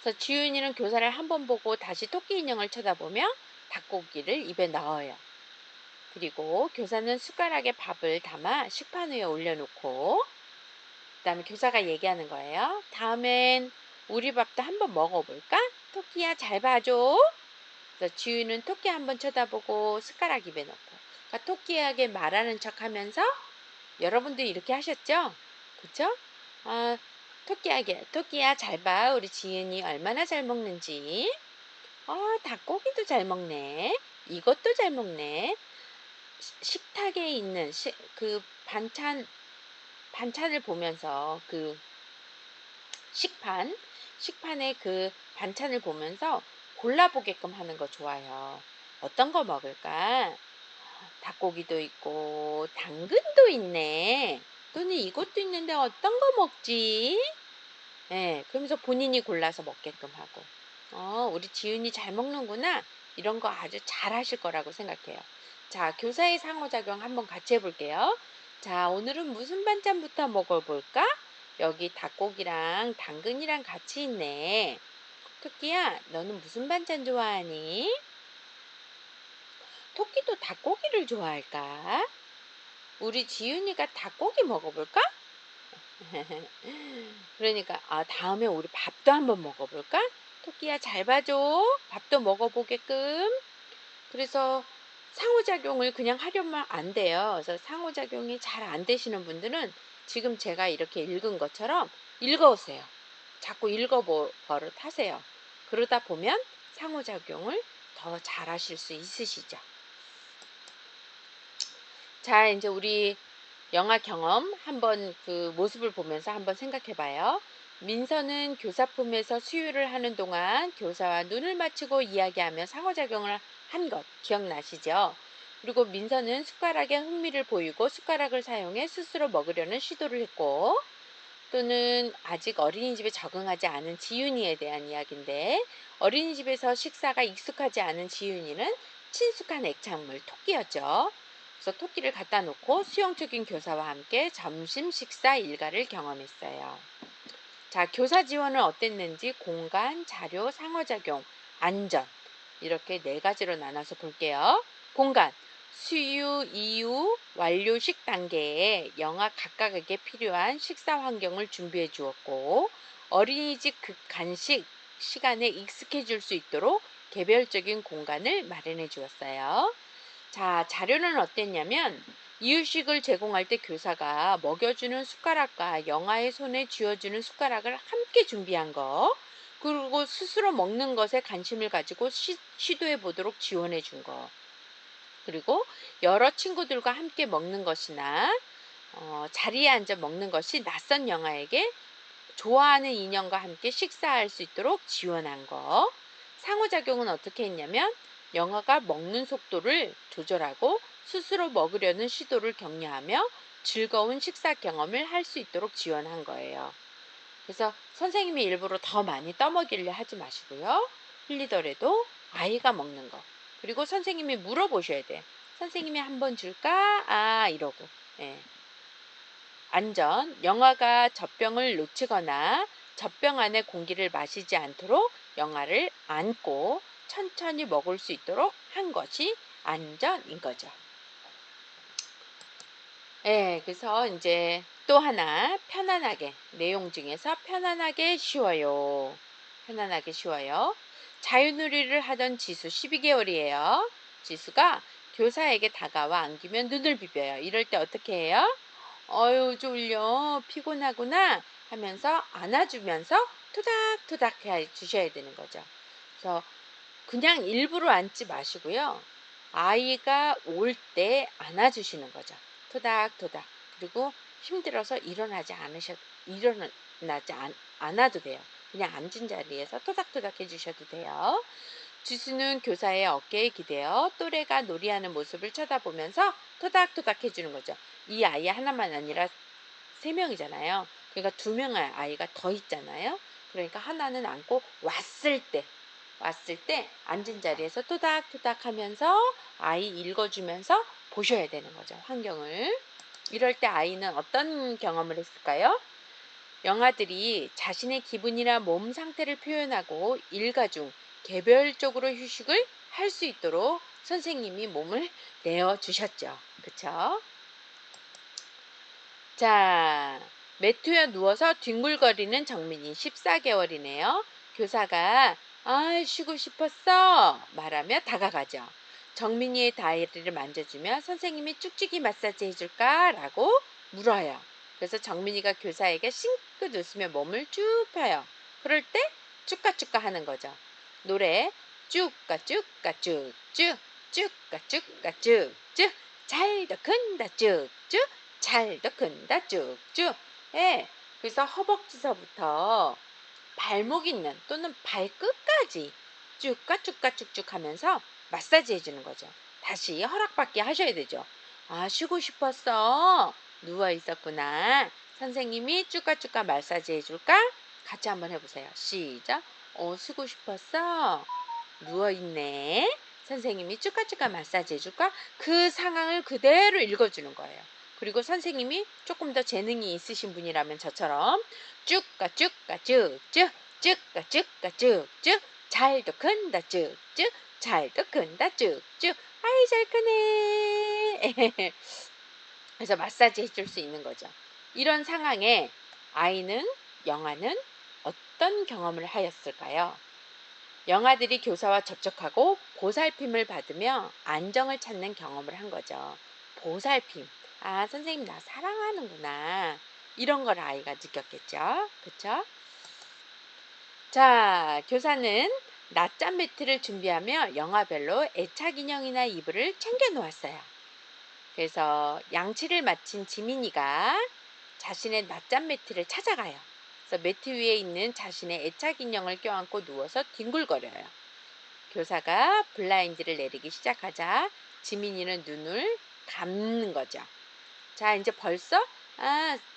그래서 지훈이는 교사를 한 번 보고 다시 토끼 인형을 쳐다보며 닭고기를 입에 넣어요. 그리고 교사는 숟가락에 밥을 담아 식판 위에 올려놓고 그다음에 교사가 얘기하는 거예요. 다음엔 우리 밥도 한번 먹어볼까? 토끼야 잘 봐줘. 그래서 지우는 토끼 한번 쳐다보고 숟가락 입에 넣고 그러니까 토끼에게 말하는 척하면서 여러분도 이렇게 하셨죠? 그쵸? 아, 토끼야 잘 봐. 우리 지은이 얼마나 잘 먹는지. 닭고기도 잘 먹네. 이것도 잘 먹네. 식탁에 있는 그 반찬을 보면서 그 식판에 그 반찬을 보면서 골라보게끔 하는 거 좋아요. 어떤 거 먹을까? 닭고기도 있고, 당근도 있네. 또는 이것도 있는데 어떤 거 먹지? 예, 그러면서 본인이 골라서 먹게끔 하고. 우리 지은이 잘 먹는구나. 이런 거 아주 잘 하실 거라고 생각해요. 자, 교사의 상호작용 한번 같이 해볼게요. 자, 오늘은 무슨 반찬부터 먹어볼까? 여기 닭고기랑 당근이랑 같이 있네. 토끼야, 너는 무슨 반찬 좋아하니? 토끼도 닭고기를 좋아할까? 우리 지윤이가 닭고기 먹어볼까? 그러니까 다음에 우리 밥도 한번 먹어볼까? 토끼야 잘 봐줘. 밥도 먹어보게끔. 그래서 상호작용을 그냥 하려면 안 돼요. 그래서 상호작용이 잘 안 되시는 분들은 지금 제가 이렇게 읽은 것처럼 읽어오세요. 자꾸 버릇하세요. 그러다 보면 상호작용을 더 잘하실 수 있으시죠. 자, 이제 우리 영화 경험 한번 그 모습을 보면서 한번 생각해 봐요. 민서는 교사품에서 수유를 하는 동안 교사와 눈을 맞추고 이야기하며 상호작용을 한 것 기억나시죠? 그리고 민서는 숟가락에 흥미를 보이고 숟가락을 사용해 스스로 먹으려는 시도를 했고 또는 아직 어린이집에 적응하지 않은 지윤이에 대한 이야기인데 어린이집에서 식사가 익숙하지 않은 지윤이는 친숙한 애착물 토끼였죠. 그래서 토끼를 갖다 놓고 수용적인 교사와 함께 점심 식사 일과를 경험했어요. 자, 교사 지원은 어땠는지 공간, 자료, 상호작용, 안전 이렇게 네 가지로 나눠서 볼게요. 공간, 수유, 이유, 완료식 단계에 영아 각각에게 필요한 식사 환경을 준비해 주었고 어린이집 간식 시간에 익숙해질 수 있도록 개별적인 공간을 마련해 주었어요. 자, 자료는 어땠냐면 이유식을 제공할 때 교사가 먹여주는 숟가락과 영아의 손에 쥐어주는 숟가락을 함께 준비한 거 그리고 스스로 먹는 것에 관심을 가지고 시도해 보도록 지원해 준 거. 그리고 여러 친구들과 함께 먹는 것이나 자리에 앉아 먹는 것이 낯선 영아에게 좋아하는 인형과 함께 식사할 수 있도록 지원한 거. 상호작용은 어떻게 했냐면 영아가 먹는 속도를 조절하고 스스로 먹으려는 시도를 격려하며 즐거운 식사 경험을 할 수 있도록 지원한 거예요. 그래서 선생님이 일부러 더 많이 떠먹이려 하지 마시고요. 흘리더라도 아이가 먹는 거. 그리고 선생님이 물어보셔야 돼. 선생님이 한 번 줄까? 이러고. 예. 안전, 영아가 젖병을 놓치거나 젖병 안에 공기를 마시지 않도록 영아를 안고 천천히 먹을 수 있도록 한 것이 안전인 거죠. 예, 그래서 이제 또 하나 편안하게 내용 중에서 편안하게 쉬워요. 편안하게 쉬워요. 자유놀이를 하던 지수 12개월이에요. 지수가 교사에게 다가와 안기면 눈을 비벼요. 이럴 때 어떻게 해요? 어유 졸려 피곤하구나 하면서 안아주면서 토닥토닥 해 주셔야 되는 거죠. 그래서 그냥 일부러 앉지 마시고요. 아이가 올 때 안아주시는 거죠. 토닥토닥. 그리고 힘들어서 일어나지 않아도 돼요. 그냥 앉은 자리에서 토닥토닥 해주셔도 돼요. 지수는 교사의 어깨에 기대어 또래가 놀이하는 모습을 쳐다보면서 토닥토닥 해주는 거죠. 이 아이 하나만 아니라 세 명이잖아요. 그러니까 두 명의 아이가 더 있잖아요. 그러니까 하나는 안고 왔을 때 앉은 자리에서 토닥토닥 하면서 아이 읽어주면서 보셔야 되는 거죠. 환경을. 이럴 때 아이는 어떤 경험을 했을까요? 영아들이 자신의 기분이나 몸 상태를 표현하고 일과 중 개별적으로 휴식을 할 수 있도록 선생님이 몸을 내어주셨죠. 그쵸? 자, 매트에 누워서 뒹굴거리는 정민이 14개월이네요. 교사가 쉬고 싶었어 말하며 다가가죠. 정민이의 다리를 만져주며 선생님이 쭉쭉이 마사지 해줄까? 라고 물어요. 그래서 정민이가 교사에게 싱긋 웃으며 몸을 쭉 펴요. 그럴 때 쭉가쭉가 하는 거죠. 노래 쭉가쭉가 쭉쭉 쭉가쭉가 쭉쭉 잘도 큰다 쭉쭉 잘도 큰다 쭉쭉. 예. 그래서 허벅지서부터 발목 있는 또는 발끝까지 쭉가 쭉쭉 하면서 마사지 해주는 거죠. 다시 허락받게 하셔야 되죠. 쉬고 싶었어. 누워 있었구나. 선생님이 쭉가 마사지 해줄까? 같이 한번 해보세요. 시작. 쉬고 싶었어. 누워 있네. 선생님이 쭉가 마사지 해줄까? 그 상황을 그대로 읽어주는 거예요. 그리고 선생님이 조금 더 재능이 있으신 분이라면 저처럼 쭉가 쭉쭉 쭉쭉 잘도 큰다 쭉쭉 잘도 큰다 쭉쭉 아이 잘 크네. 그래서 마사지 해줄 수 있는 거죠. 이런 상황에 아이는 영아는 어떤 경험을 하였을까요? 영아들이 교사와 접촉하고 보살핌을 받으며 안정을 찾는 경험을 한 거죠. 보살핌. 선생님 나 사랑하는구나. 이런 걸 아이가 느꼈겠죠. 그쵸? 자, 교사는 낮잠 매트를 준비하며 영아별로 애착 인형이나 이불을 챙겨 놓았어요. 그래서 양치를 마친 지민이가 자신의 낮잠 매트를 찾아가요. 그래서 매트 위에 있는 자신의 애착 인형을 껴안고 누워서 뒹굴거려요. 교사가 블라인드를 내리기 시작하자 지민이는 눈을 감는 거죠. 자, 이제 벌써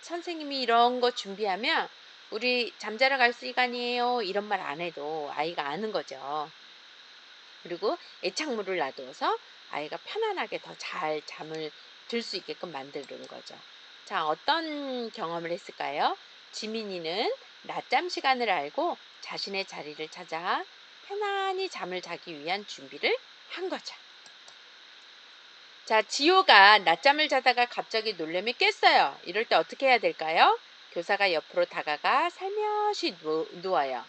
선생님이 이런 거 준비하면 우리 잠자러 갈 시간이에요. 이런 말 안 해도 아이가 아는 거죠. 그리고 애착물을 놔둬서 아이가 편안하게 더 잘 잠을 들 수 있게끔 만드는 거죠. 자, 어떤 경험을 했을까요? 지민이는 낮잠 시간을 알고 자신의 자리를 찾아 편안히 잠을 자기 위한 준비를 한 거죠. 자, 지호가 낮잠을 자다가 갑자기 놀래미 깼어요. 이럴 때 어떻게 해야 될까요? 교사가 옆으로 다가가 살며시 누워요.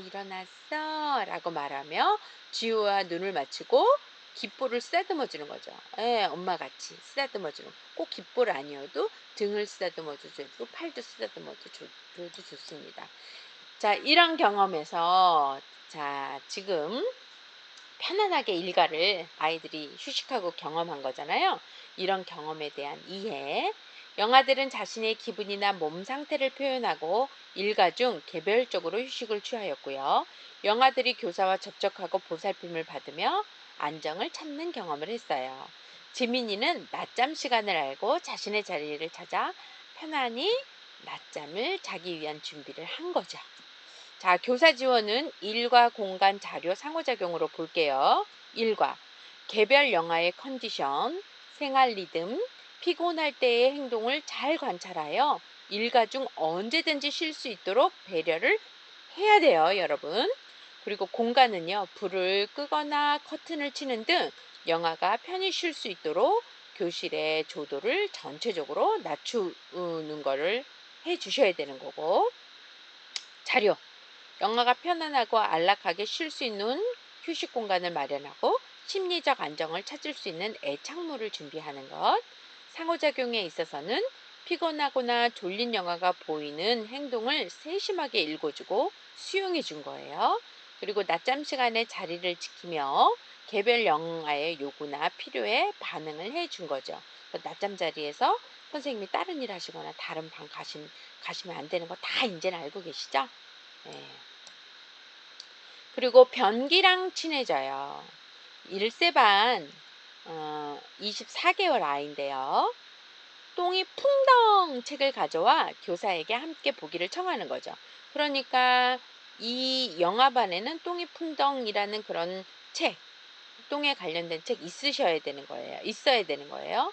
일어났어 라고 말하며 지호와 눈을 맞추고 귓볼을 쓰다듬어 주는 거죠. 예, 엄마같이 쓰다듬어 주는. 꼭 귓볼 아니어도 등을 쓰다듬어 줘도 팔도 쓰다듬어 줘도 좋습니다. 자, 이런 경험에서 자, 지금 편안하게 일과를 아이들이 휴식하고 경험한 거잖아요. 이런 경험에 대한 이해. 영아들은 자신의 기분이나 몸 상태를 표현하고 일과 중 개별적으로 휴식을 취하였고요. 영아들이 교사와 접촉하고 보살핌을 받으며 안정을 찾는 경험을 했어요. 지민이는 낮잠 시간을 알고 자신의 자리를 찾아 편안히 낮잠을 자기 위한 준비를 한 거죠. 자, 교사 지원은 일과 공간 자료 상호작용으로 볼게요. 일과 개별 영아의 컨디션, 생활 리듬, 피곤할 때의 행동을 잘 관찰하여 일과 중 언제든지 쉴 수 있도록 배려를 해야 돼요, 여러분. 그리고 공간은요, 불을 끄거나 커튼을 치는 등 영아가 편히 쉴 수 있도록 교실의 조도를 전체적으로 낮추는 거를 해 주셔야 되는 거고, 자료. 영아가 편안하고 안락하게 쉴 수 있는 휴식 공간을 마련하고 심리적 안정을 찾을 수 있는 애착물을 준비하는 것. 상호작용에 있어서는 피곤하거나 졸린 영아가 보이는 행동을 세심하게 읽어주고 수용해 준 거예요. 그리고 낮잠 시간에 자리를 지키며 개별 영아의 요구나 필요에 반응을 해 준 거죠. 낮잠 자리에서 선생님이 다른 일 하시거나 다른 방 가시면 안 되는 거 다 이제는 알고 계시죠? 네. 그리고 변기랑 친해져요. 1세 반 24개월 아이인데요. 똥이 풍덩 책을 가져와 교사에게 함께 보기를 청하는 거죠. 그러니까 이 영화반에는 똥이 풍덩이라는 그런 책, 똥에 관련된 책 있어야 되는 거예요.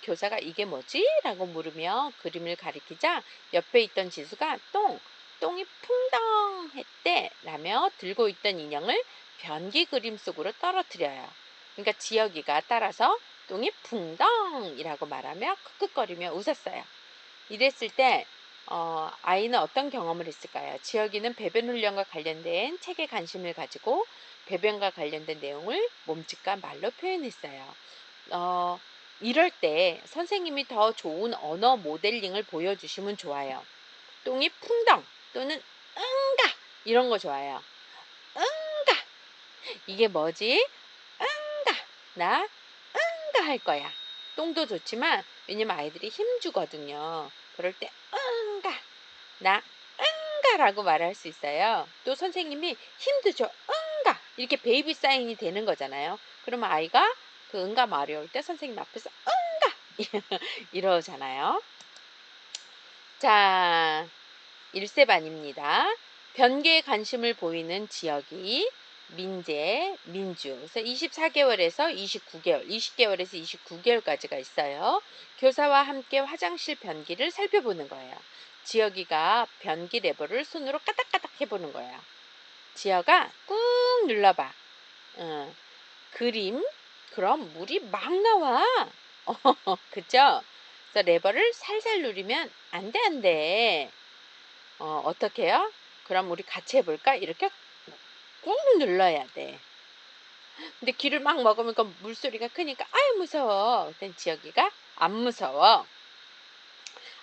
교사가 이게 뭐지? 라고 물으며 그림을 가리키자 옆에 있던 지수가 똥이 풍덩 했대 라며 들고 있던 인형을 변기 그림 속으로 떨어뜨려요. 그러니까 지혁이가 따라서 똥이 풍덩이라고 말하며 크크거리며 웃었어요. 이랬을 때 아이는 어떤 경험을 했을까요? 지혁이는 배변 훈련과 관련된 책에 관심을 가지고 배변과 관련된 내용을 몸짓과 말로 표현했어요. 어, 이럴 때 선생님이 더 좋은 언어 모델링을 보여주시면 좋아요. 똥이 풍덩 또는 응가 이런 거 좋아요. 응가 이게 뭐지? 응가 나 응가 할 거야. 똥도 좋지만 왜냐면 아이들이 힘주거든요. 그럴 때 응가 나 응가라고 말할 수 있어요. 또 선생님이 힘도 줘 응가 이렇게 베이비 사인이 되는 거잖아요. 그러면 아이가 그 응가 말이 올 때 선생님 앞에서 응가 이러잖아요. 자, 1세 반입니다. 변기에 관심을 보이는 지역이 민재, 민주. 그래서 24개월에서 29개월, 20개월에서 29개월까지가 있어요. 교사와 함께 화장실 변기를 살펴보는 거예요. 지역이가 변기 레버를 손으로 까닥까닥 해보는 거예요. 지역아, 꾹 눌러봐. 그림, 그럼 물이 막 나와. 그쵸? 그래서 레버를 살살 누르면 안 돼, 안 돼. 어떻게 해요? 그럼 우리 같이 해볼까? 이렇게 꾹 눌러야 돼. 근데 기를 막 먹으면 그 물소리가 크니까 아유 무서워. 그땐 지혁이가 안 무서워.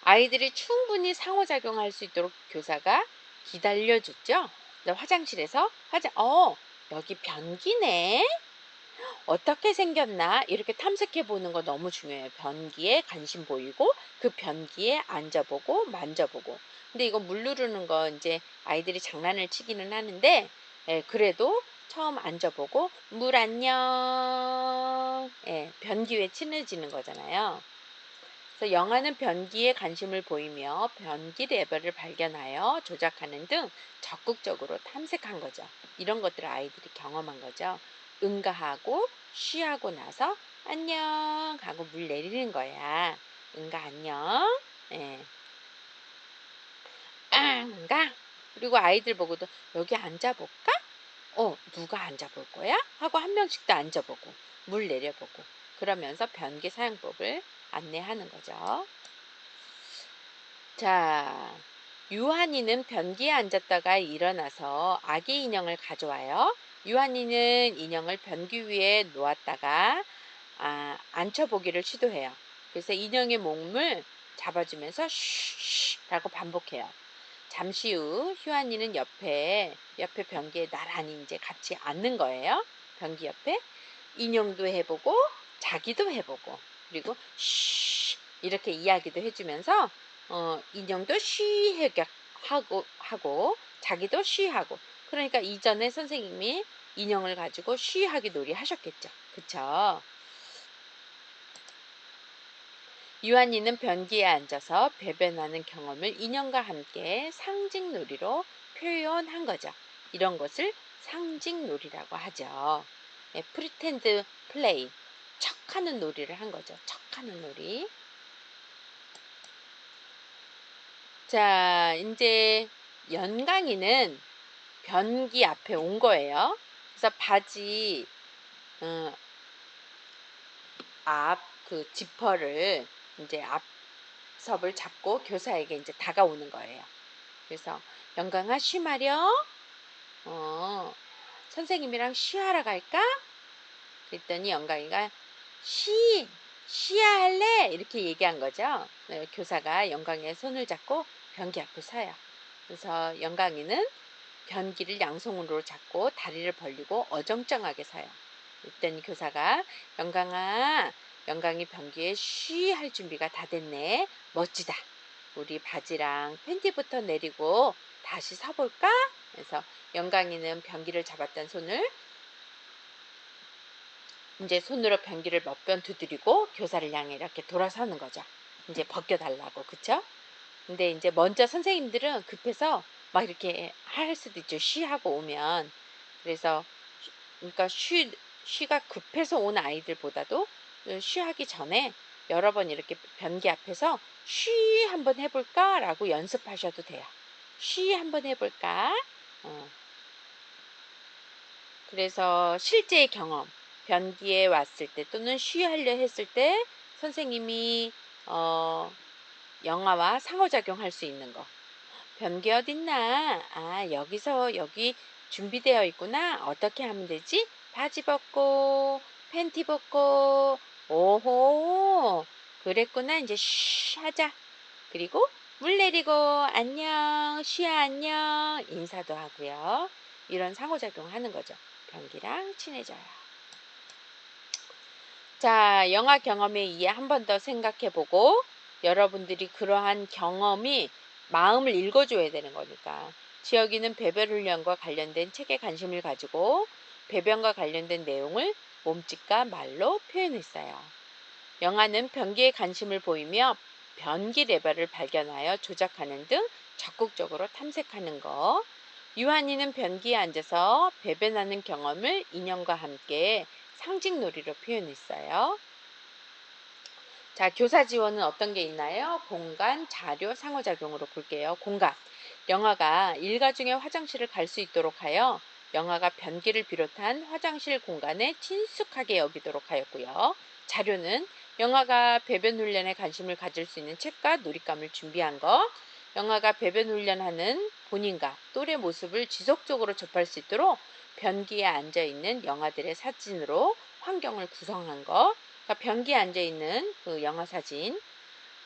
아이들이 충분히 상호작용할 수 있도록 교사가 기다려줬죠. 화장실에서 여기 변기네. 어떻게 생겼나 이렇게 탐색해 보는 거 너무 중요해요. 변기에 관심 보이고 그 변기에 앉아보고 만져보고. 근데 이거 물 누르는 거 이제 아이들이 장난을 치기는 하는데 그래도 처음 앉아보고 물 안녕. 변기에 친해지는 거잖아요. 그래서 영아는 변기에 관심을 보이며 변기 레벨을 발견하여 조작하는 등 적극적으로 탐색한 거죠. 이런 것들을 아이들이 경험한 거죠. 응가하고 쉬하고 나서 안녕 하고 물 내리는 거야. 응가 안녕. 예. 응가. 그리고 아이들 보고도 여기 앉아볼까? 누가 앉아볼 거야? 하고 한 명씩 더 앉아보고 물 내려보고 그러면서 변기 사용법을 안내하는 거죠. 자, 유한이는 변기에 앉았다가 일어나서 아기 인형을 가져와요. 유한이는 인형을 변기 위에 놓았다가 앉혀보기를 시도해요. 그래서 인형의 몸을 잡아주면서 쉬라고 반복해요. 잠시 후 휴한이는 옆에 변기에 나란히 이제 같이 앉는 거예요. 변기 옆에 인형도 해보고 자기도 해보고 그리고 쉬 이렇게 이야기도 해주면서 인형도 쉬 하고 자기도 쉬하고 그러니까 이전에 선생님이 인형을 가지고 쉬하기 놀이 하셨겠죠. 그쵸? 유한이는 변기에 앉아서 배변하는 경험을 인형과 함께 상징놀이로 표현한 거죠. 이런 것을 상징놀이라고 하죠. 프리텐드 플레이, 척하는 놀이를 한 거죠. 툭툭하는 놀이. 자, 이제 연강이는 변기 앞에 온 거예요. 그래서 바지 어, 앞 그 지퍼를 이제 앞섭을 잡고 교사에게 이제 다가오는 거예요. 그래서 영강아 쉬마려? 선생님이랑 쉬하러 갈까? 그랬더니 영광이가 쉬! 쉬야 할래? 이렇게 얘기한 거죠. 네, 교사가 영광이의 손을 잡고 변기 앞에 서요. 그래서 영광이는 변기를 양손으로 잡고 다리를 벌리고 어정쩡하게 서요. 그랬더니 교사가 영광아, 영광이 변기에 쉬 할 준비가 다 됐네. 멋지다. 우리 바지랑 팬티부터 내리고 다시 서볼까? 그래서 영광이는 변기를 잡았던 손을 이제 손으로 변기를 몇 번 두드리고 교사를 향해 이렇게 돌아서는 거죠. 이제 벗겨달라고, 그쵸? 근데 이제 먼저 선생님들은 급해서 막 이렇게 할 수도 있죠. 쉬하고 오면. 그래서 그러니까 쉬가 급해서 온 아이들보다도 쉬하기 전에 여러 번 이렇게 변기 앞에서 쉬 한번 해볼까? 라고 연습하셔도 돼요. 쉬 한번 해볼까? 어. 그래서 실제의 경험, 변기에 왔을 때 또는 쉬하려 했을 때 선생님이 영아와 상호작용할 수 있는 거. 변기 어딨나? 아, 여기서 여기 준비되어 있구나. 어떻게 하면 되지? 바지 벗고, 팬티 벗고, 오호, 그랬구나. 이제 쉬 하자. 그리고 물 내리고, 안녕, 쉬야 안녕, 인사도 하고요. 이런 상호작용을 하는 거죠. 변기랑 친해져요. 자, 영화 경험에 의해 한 번 더 생각해보고 여러분들이 그러한 경험이 마음을 읽어줘야 되는 거니까 지혁이는 배변 훈련과 관련된 책에 관심을 가지고 배변과 관련된 내용을 몸짓과 말로 표현했어요. 영아는 변기에 관심을 보이며 변기 레벨을 발견하여 조작하는 등 적극적으로 탐색하는 거. 유한이는 변기에 앉아서 배변하는 경험을 인형과 함께 상징놀이로 표현했어요. 자, 교사 지원은 어떤 게 있나요? 공간, 자료, 상호작용으로 볼게요. 공간. 영아가 일과 중에 화장실을 갈 수 있도록 하여 영아가 변기를 비롯한 화장실 공간에 친숙하게 여기도록 하였고요. 자료는 영아가 배변 훈련에 관심을 가질 수 있는 책과 놀잇감을 준비한 것. 영아가 배변 훈련하는 본인과 또래 모습을 지속적으로 접할 수 있도록 변기에 앉아 있는 영아들의 사진으로 환경을 구성한 것. 그러니까 변기에 앉아 있는 그 영아 사진.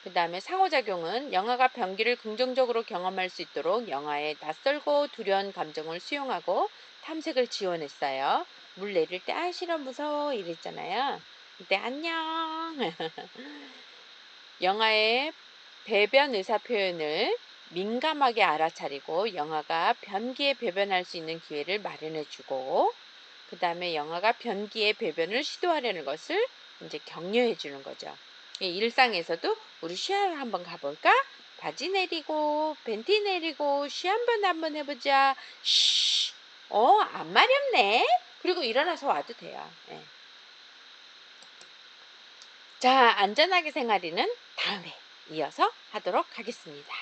그 다음에 상호작용은 영아가 변기를 긍정적으로 경험할 수 있도록 영아의 낯설고 두려운 감정을 수용하고 탐색을 지원했어요. 물 내릴 때 아 싫어 무서워 이랬잖아요. 그때 안녕. 영아의 배변 의사 표현을 민감하게 알아차리고 영아가 변기에 배변할 수 있는 기회를 마련해주고 그 다음에 영아가 변기에 배변을 시도하려는 것을 이제 격려해 주는 거죠. 일상에서도 우리 쉬하러 한번 가볼까? 바지 내리고 팬티 내리고 쉬 한번 해보자. 쉬. 안 마렵네. 그리고 일어나서 와도 돼요. 예. 자, 안전하게 생활이는 다음에 이어서 하도록 하겠습니다.